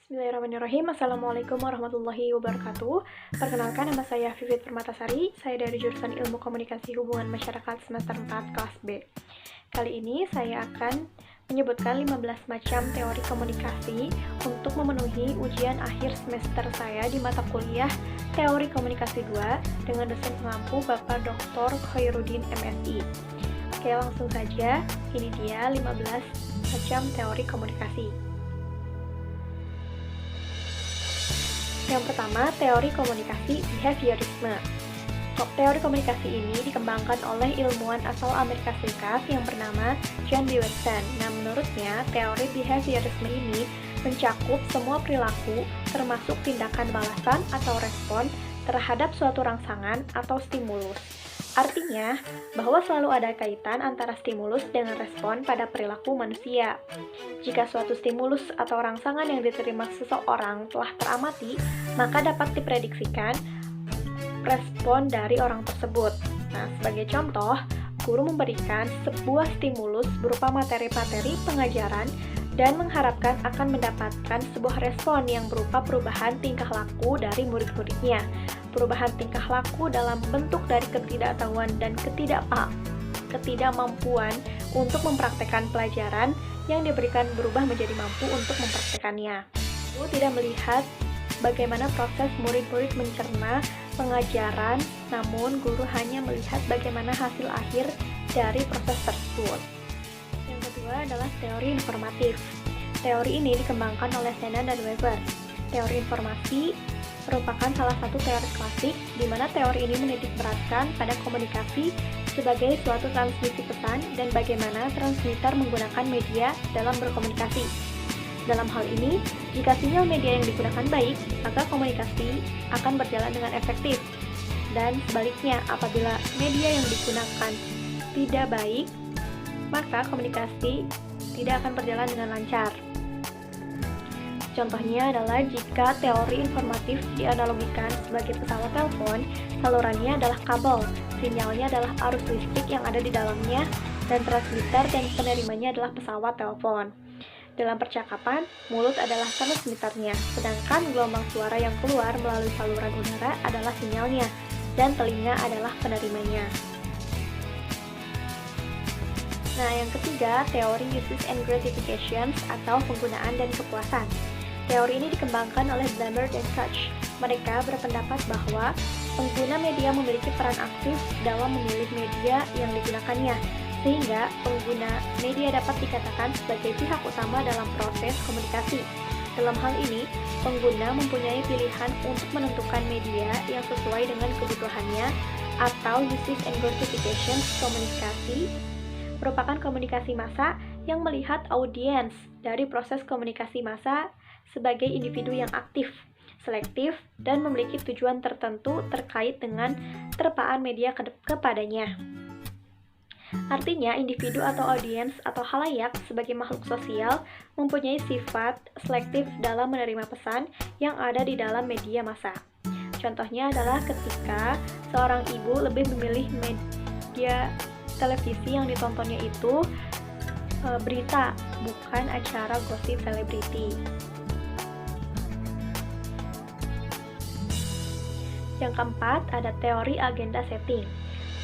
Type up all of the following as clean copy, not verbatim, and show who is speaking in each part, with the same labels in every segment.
Speaker 1: Bismillahirrahmanirrahim. Assalamualaikum warahmatullahi wabarakatuh. Perkenalkan, nama saya Vivit Permatasari. Saya dari jurusan Ilmu Komunikasi Hubungan Masyarakat semester 4 kelas B. Kali ini saya akan menyebutkan 15 macam teori komunikasi untuk memenuhi ujian akhir semester saya di mata kuliah Teori Komunikasi 2 dengan dosen pengampu Bapak Dr. Khairuddin MSI. Oke, langsung saja. Ini dia 15 macam teori komunikasi. Yang pertama, teori komunikasi behaviorisme. Teori komunikasi ini dikembangkan oleh ilmuwan asal Amerika Serikat yang bernama John Dewey. Nah, menurutnya, teori behaviorisme ini mencakup semua perilaku, termasuk tindakan balasan atau respon terhadap suatu rangsangan atau stimulus. Artinya, bahwa selalu ada kaitan antara stimulus dengan respon pada perilaku manusia. Jika suatu stimulus atau rangsangan yang diterima seseorang telah teramati, maka dapat diprediksikan respon dari orang tersebut. Nah, sebagai contoh, guru memberikan sebuah stimulus berupa materi-materi pengajaran dan mengharapkan akan mendapatkan sebuah respon yang berupa perubahan tingkah laku dari murid-muridnya. Perubahan tingkah laku dalam bentuk dari ketidaktahuan dan ketidakmampuan untuk mempraktekkan pelajaran yang diberikan berubah menjadi mampu untuk mempraktekannya. Guru tidak melihat bagaimana proses murid-murid mencerna pengajaran, namun guru hanya melihat bagaimana hasil akhir dari proses tersebut. Yang kedua adalah teori informatif. Teori ini dikembangkan oleh Shannon dan Weber. Teori informasi merupakan salah satu teori klasik di mana teori ini menitikberatkan pada komunikasi sebagai suatu transmisi pesan dan bagaimana transmitter menggunakan media dalam berkomunikasi. Dalam hal ini, jika sinyal media yang digunakan baik, maka komunikasi akan berjalan dengan efektif. Dan sebaliknya, apabila media yang digunakan tidak baik, maka komunikasi tidak akan berjalan dengan lancar. Contohnya adalah jika teori informatif dianalogikan sebagai pesawat telepon, salurannya adalah kabel, sinyalnya adalah arus listrik yang ada di dalamnya, dan transmitter dan penerimanya adalah pesawat telepon. Dalam percakapan, mulut adalah transmitternya, sedangkan gelombang suara yang keluar melalui saluran udara adalah sinyalnya, dan telinga adalah penerimanya. Nah, yang ketiga, teori uses and gratifications atau penggunaan dan kepuasan. Teori ini dikembangkan oleh Blammer dan Koch. Mereka berpendapat bahwa pengguna media memiliki peran aktif dalam memilih media yang digunakannya, sehingga pengguna media dapat dikatakan sebagai pihak utama dalam proses komunikasi. Dalam hal ini, pengguna mempunyai pilihan untuk menentukan media yang sesuai dengan kebutuhannya, atau uses and gratifications komunikasi merupakan komunikasi massa yang melihat audiens dari proses komunikasi massa sebagai individu yang aktif, selektif, dan memiliki tujuan tertentu terkait dengan terpaan media kepadanya. Artinya, individu atau audiens atau khalayak sebagai makhluk sosial mempunyai sifat selektif dalam menerima pesan yang ada di dalam media massa. Contohnya adalah ketika seorang ibu lebih memilih media televisi yang ditontonnya itu berita, bukan acara gosip selebriti. Yang keempat, ada teori agenda setting.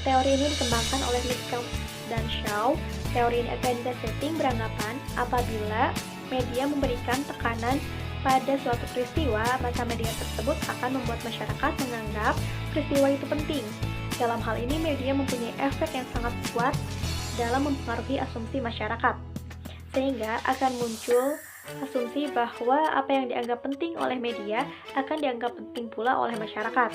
Speaker 1: Teori ini dikembangkan oleh Liskov dan Shaw. Teori agenda setting beranggapan apabila media memberikan tekanan pada suatu peristiwa, maka media tersebut akan membuat masyarakat menganggap peristiwa itu penting. Dalam hal ini, media mempunyai efek yang sangat kuat dalam mempengaruhi asumsi masyarakat, sehingga akan muncul asumsi bahwa apa yang dianggap penting oleh media akan dianggap penting pula oleh masyarakat.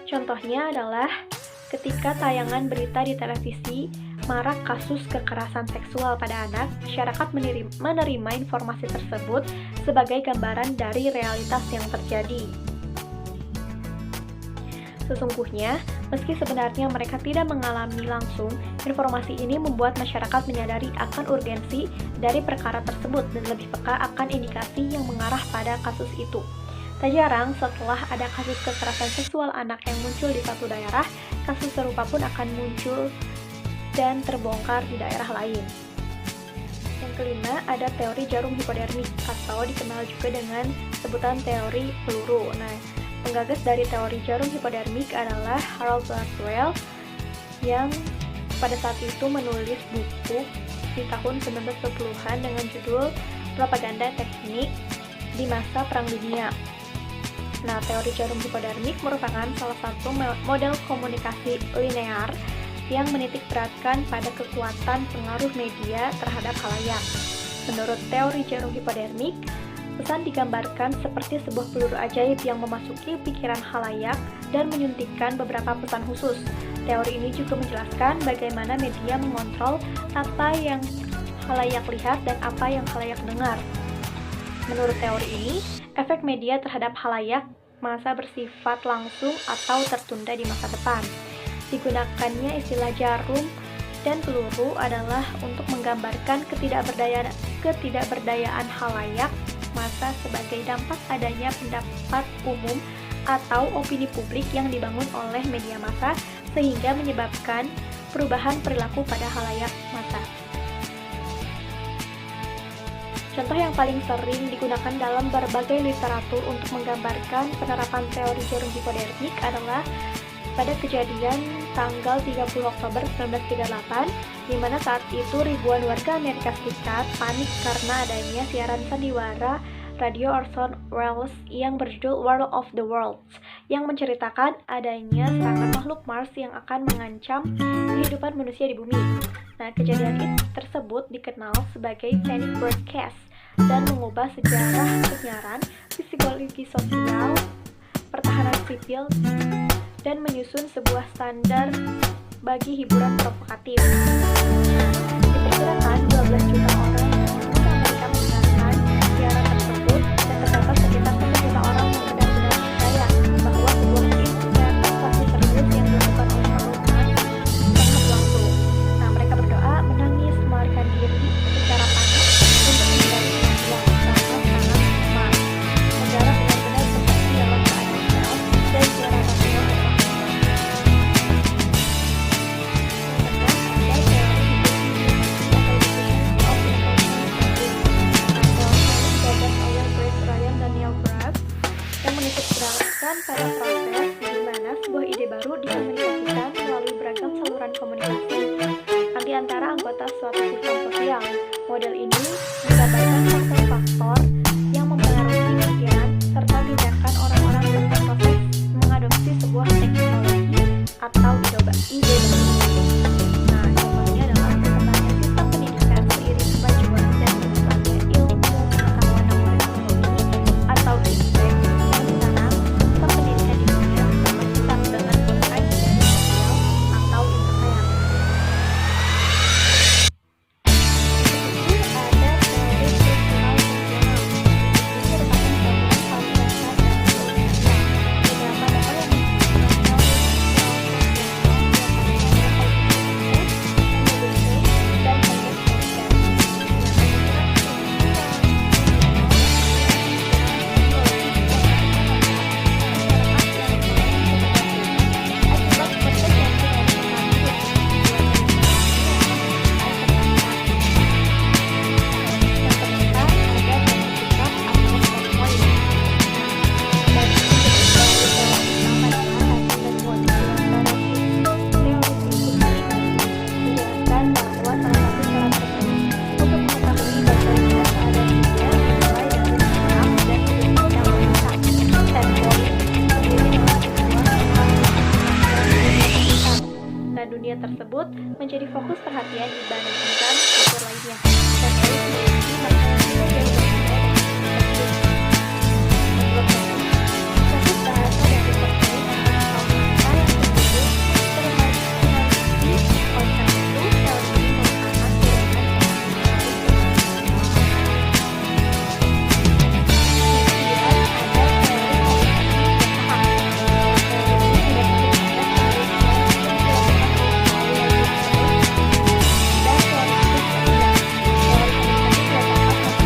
Speaker 1: Contohnya adalah ketika tayangan berita di televisi marak kasus kekerasan seksual pada anak, masyarakat menerima informasi tersebut sebagai gambaran dari realitas yang terjadi. Sesungguhnya, meski sebenarnya mereka tidak mengalami langsung, informasi ini membuat masyarakat menyadari akan urgensi dari perkara tersebut dan lebih peka akan indikasi yang mengarah pada kasus itu. Tak jarang setelah ada kasus kekerasan seksual anak yang muncul di satu daerah, kasus serupa pun akan muncul dan terbongkar di daerah lain. Yang kelima, ada teori jarum hipodermik atau dikenal juga dengan sebutan teori peluru. Nah, penggagas dari teori jarum hipodermik adalah Harold Laswell yang pada saat itu menulis buku di tahun 1920-an dengan judul Propaganda Teknik di Masa Perang Dunia. Nah, teori jarum hipodermik merupakan salah satu model komunikasi linear yang menitik beratkan pada kekuatan pengaruh media terhadap khalayak. Menurut teori jarum hipodermik, pesan digambarkan seperti sebuah peluru ajaib yang memasuki pikiran khalayak dan menyuntikkan beberapa pesan khusus. Teori ini juga menjelaskan bagaimana media mengontrol apa yang khalayak lihat dan apa yang khalayak dengar. Menurut teori ini, efek media terhadap khalayak masa bersifat langsung atau tertunda di masa depan. Digunakannya istilah jarum dan peluru adalah untuk menggambarkan ketidakberdayaan khalayak massa sebagai dampak adanya pendapat umum atau opini publik yang dibangun oleh media massa sehingga menyebabkan perubahan perilaku pada khalayak massa. Contoh yang paling sering digunakan dalam berbagai literatur untuk menggambarkan penerapan teori jarum hipodermik adalah pada kejadian tanggal 30 Oktober 1938, di mana saat itu ribuan warga Amerika Serikat panik karena adanya siaran sandiwara radio Orson Welles yang berjudul War of the Worlds, yang menceritakan adanya serangan makhluk Mars yang akan mengancam kehidupan manusia di bumi. Nah, kejadian tersebut dikenal sebagai panic broadcast dan mengubah sejarah penyiaran, psikologi sosial, pertahanan sipil, dan menyusun sebuah standar bagi hiburan provokatif. Diperkirakan 12 juta orang seluruh Amerika mendengarkan siaran tersebut dan terdapat sekitar 1 juta orang yang benar-benar percaya bahwa sebuah investasi serius yang dilakukan oleh makhluk Mars tengah berlangsung. Nah, mereka berdoa, menangis, melarikan diri secara panik untuk menghindari kematian karena serangan Mars. Negara benar-benar seperti dalam keadaan chaos dan siaran radio adalah pada proses di mana sebuah ide baru dikomunikasikan melalui beragam saluran komunikasi di antara anggota suatu sistem sosial. Model ini menggambarkan faktor-faktor yang mempengaruhi pikiran serta tindakan orang-orang yang berproses mengadopsi sebuah teknologi atau ide baru. Nah, contohnya adalah perkembangan sistem pendidikan seiring kemajuan dan berkembangnya ilmu pengetahuan dan teknologi atau IPTEK. Dunia tersebut menjadi fokus perhatian dibandingkan fitur lainnya. Dan memiliki masalah yang jauh berbeda menurut saya, fokus bahasa dan fitur ini adalah hal yang tersebut terhadap konsep itu teori ini merupakan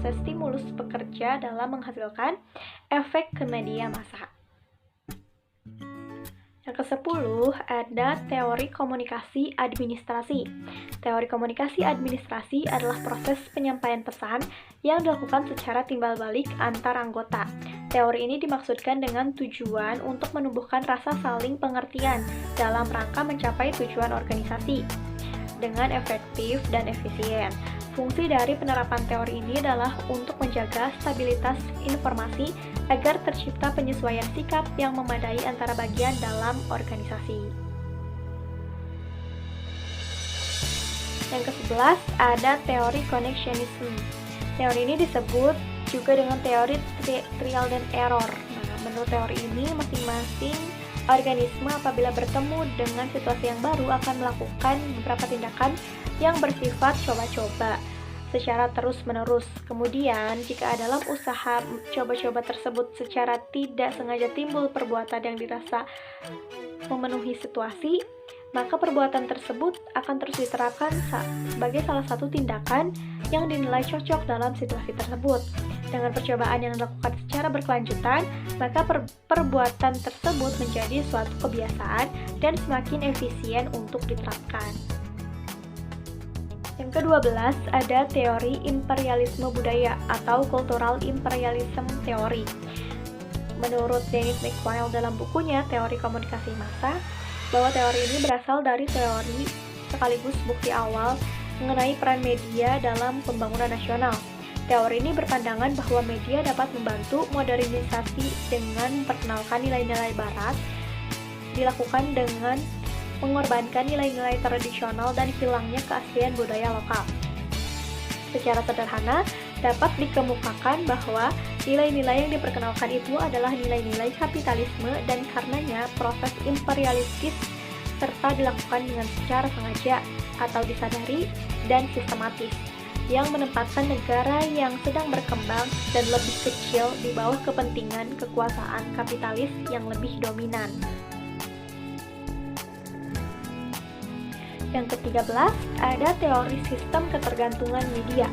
Speaker 1: proses stimulus pekerja dalam menghasilkan efek ke media massa. Yang ke-10 ada teori komunikasi administrasi. Teori komunikasi administrasi adalah proses penyampaian pesan yang dilakukan secara timbal balik antar anggota. Teori ini dimaksudkan dengan tujuan untuk menumbuhkan rasa saling pengertian dalam rangka mencapai tujuan organisasi dengan efektif dan efisien. Fungsi dari penerapan teori ini adalah untuk menjaga stabilitas informasi agar tercipta penyesuaian sikap yang memadai antara bagian dalam organisasi. Yang ke-11 ada teori connectionism. Teori ini disebut juga dengan teori trial dan error. Nah, menurut teori ini, masing-masing organisme apabila bertemu dengan situasi yang baru akan melakukan beberapa tindakan yang bersifat coba-coba secara terus-menerus. Kemudian, jika dalam usaha coba-coba tersebut secara tidak sengaja timbul perbuatan yang dirasa memenuhi situasi, maka perbuatan tersebut akan terus diterapkan sebagai salah satu tindakan yang dinilai cocok dalam situasi tersebut. Dengan percobaan yang dilakukan secara berkelanjutan, maka perbuatan tersebut menjadi suatu kebiasaan dan semakin efisien untuk diterapkan. Yang ke-12 ada teori imperialisme budaya atau cultural imperialism theory. Menurut Dennis McQuail dalam bukunya Teori Komunikasi Massa, bahwa teori ini berasal dari teori sekaligus bukti awal mengenai peran media dalam pembangunan nasional. Teori ini berpandangan bahwa media dapat membantu modernisasi dengan memperkenalkan nilai-nilai barat, dilakukan dengan mengorbankan nilai-nilai tradisional dan hilangnya keaslian budaya lokal. Secara sederhana, dapat dikemukakan bahwa nilai-nilai yang diperkenalkan itu adalah nilai-nilai kapitalisme dan karenanya proses imperialistis serta dilakukan dengan secara sengaja atau disadari dan sistematis yang menempatkan negara yang sedang berkembang dan lebih kecil di bawah kepentingan kekuasaan kapitalis yang lebih dominan. Yang ke-13 ada teori sistem ketergantungan media.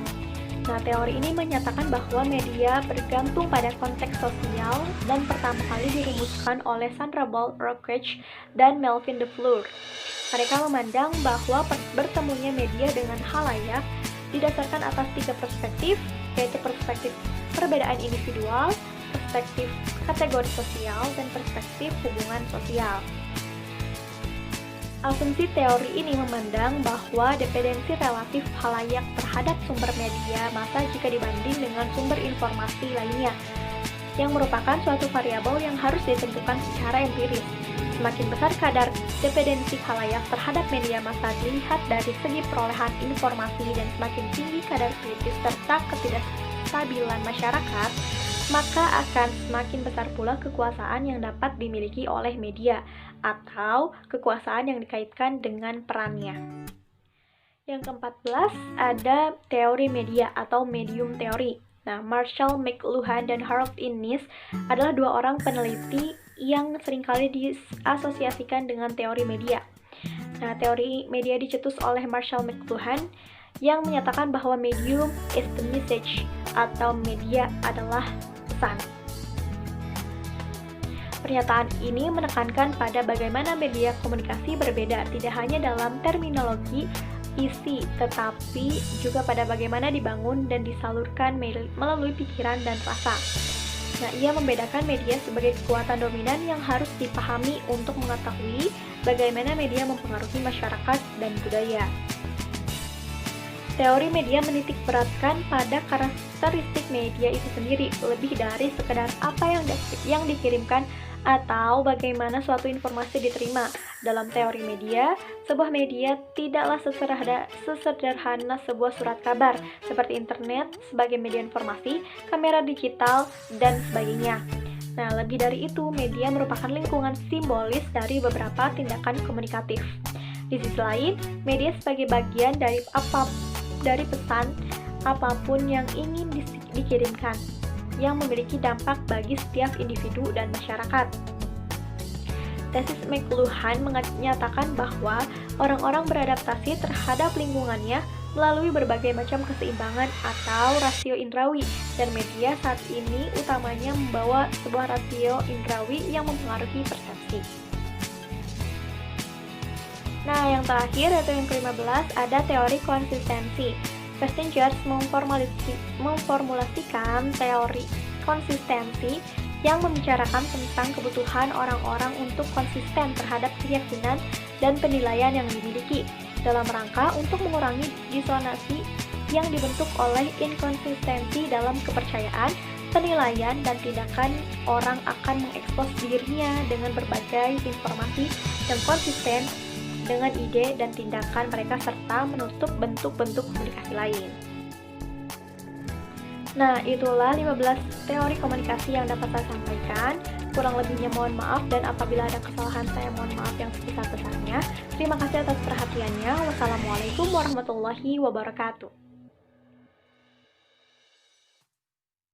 Speaker 1: Nah, teori ini menyatakan bahwa media bergantung pada konteks sosial dan pertama kali dirumuskan oleh Sandra Ball Rockridge dan Melvin DeFleur. Mereka memandang bahwa bertemunya media dengan khalayak didasarkan atas 3 perspektif, yaitu perspektif perbedaan individual, perspektif kategori sosial, dan perspektif hubungan sosial. Asumsi teori ini memandang bahwa dependensi relatif khalayak terhadap sumber media massa jika dibanding dengan sumber informasi lainnya, yang merupakan suatu variabel yang harus ditentukan secara empiris. Semakin besar kadar dependensi khalayak terhadap media massa dilihat dari segi perolehan informasi dan semakin tinggi kadar kritis serta ketidakstabilan masyarakat, maka akan semakin besar pula kekuasaan yang dapat dimiliki oleh media atau kekuasaan yang dikaitkan dengan perannya. Yang ke-14 ada teori media atau medium teori. Nah, Marshall McLuhan dan Harold Innis adalah 2 orang peneliti yang seringkali diasosiasikan dengan teori media. Nah, teori media dicetus oleh Marshall McLuhan yang menyatakan bahwa medium is the message atau media adalah pesan. Pernyataan ini menekankan pada bagaimana media komunikasi berbeda tidak hanya dalam terminologi isi, tetapi juga pada bagaimana dibangun dan disalurkan melalui pikiran dan rasa. Nah, ia membedakan media sebagai kekuatan dominan yang harus dipahami untuk mengetahui bagaimana media mempengaruhi masyarakat dan budaya. Teori media menitik beratkan pada karakteristik media itu sendiri, lebih dari sekedar apa yang dikirimkan atau bagaimana suatu informasi diterima. Dalam teori media, sebuah media tidaklah sesederhana sebuah surat kabar, seperti internet sebagai media informasi, kamera digital, dan sebagainya. Nah, lebih dari itu, media merupakan lingkungan simbolis dari beberapa tindakan komunikatif. Di sisi lain, media sebagai bagian dari pesan apapun yang ingin dikirimkan, yang memiliki dampak bagi setiap individu dan masyarakat. Tesis McLuhan menyatakan bahwa orang-orang beradaptasi terhadap lingkungannya melalui berbagai macam keseimbangan atau rasio indrawi, dan media saat ini utamanya membawa sebuah rasio indrawi yang mempengaruhi persepsi. Nah, yang terakhir yaitu yang ke-15 ada teori konsistensi. Festinger memformulasikan teori konsistensi yang membicarakan tentang kebutuhan orang-orang untuk konsisten terhadap keyakinan dan penilaian yang dimiliki, dalam rangka untuk mengurangi disonansi yang dibentuk oleh inkonsistensi dalam kepercayaan, penilaian, dan tindakan. Orang akan mengekspos dirinya dengan berbagai informasi yang konsisten dengan ide dan tindakan mereka serta menutup bentuk-bentuk komunikasi lain. Nah, itulah 15 teori komunikasi yang dapat saya sampaikan. Kurang lebihnya mohon maaf, dan apabila ada kesalahan saya mohon maaf yang sebesar-besarnya. Terima kasih atas perhatiannya. Wassalamualaikum warahmatullahi wabarakatuh.